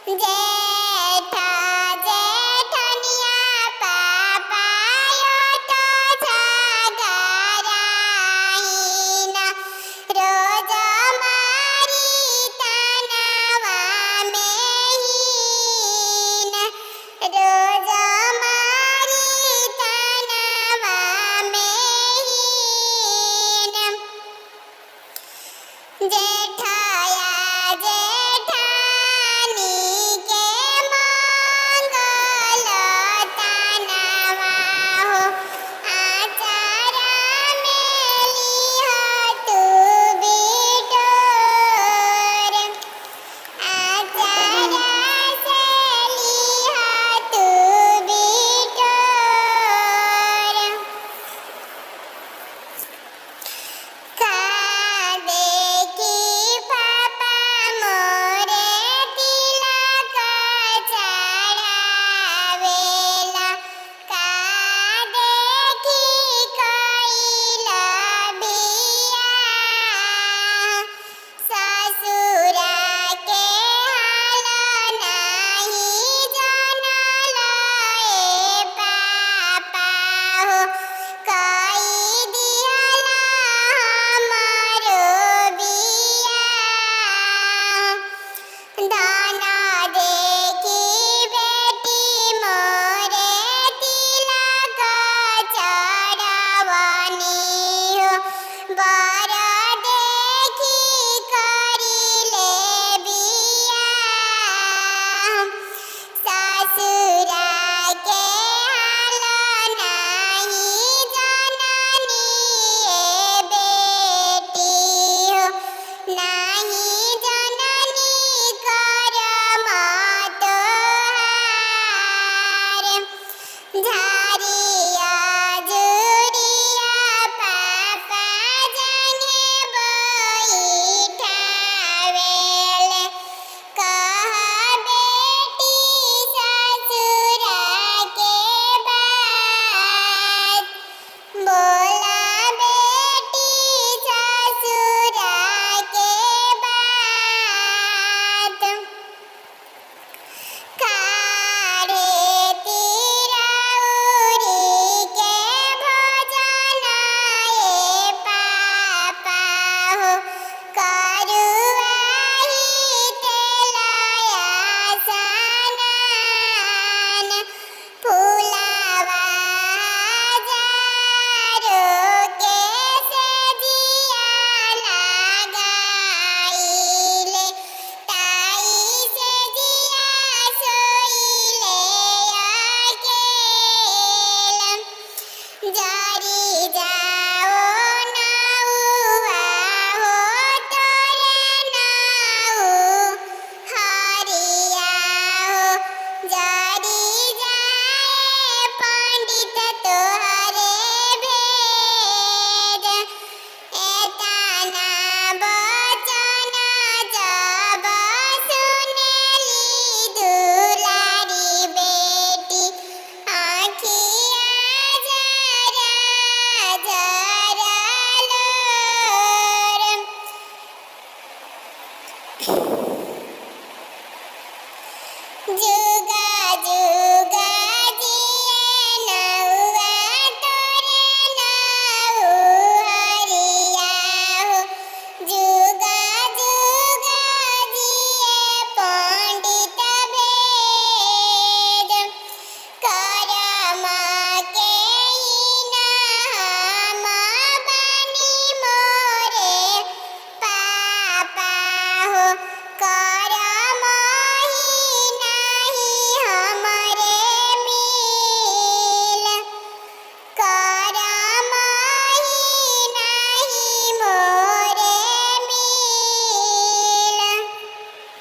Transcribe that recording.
जेठा जेठनिया पापायो तो झगड़ाईना रोज मारी तनवा में हीन रोज मारी तनवा में हीन जेठाया जेठानी के मंगल तनवा हो आचारा में लिहा तू बिटोर आचारा से लिहा तू बिटोर का देखी पापा मोरे तिलक चढ़ावेला का देखी कइल बियाह ससुरा के हाल नाही जानल ए पापा हो कई दिहला हमारो बियाह दाना देखी बेटी मोरे तिलक चढ़वनी हो बर देखी करिले बियाह ससुरा के हाल नाही जाननी ए बेटी हो नाही जननी करम तोहार झारिया जुरिया पापा जने बैठावेले कह बेटी ससुरा के बात बोला बेटी ससुरा के बात काढ़े तिरौरी के भोजन ए पापा हो करुआही तेलया सनान फुलवा हजारो के सेजिया लगाइले ताई सेजिया सोइले अकेला जारी जाओ नाउआ हो तोरे नाउ हरिया हो जारी जाए पंडित तोहरे भेद एतना बचन जब सुनेली दुलारी बेटी आँखिया जरा जरा लोर जुग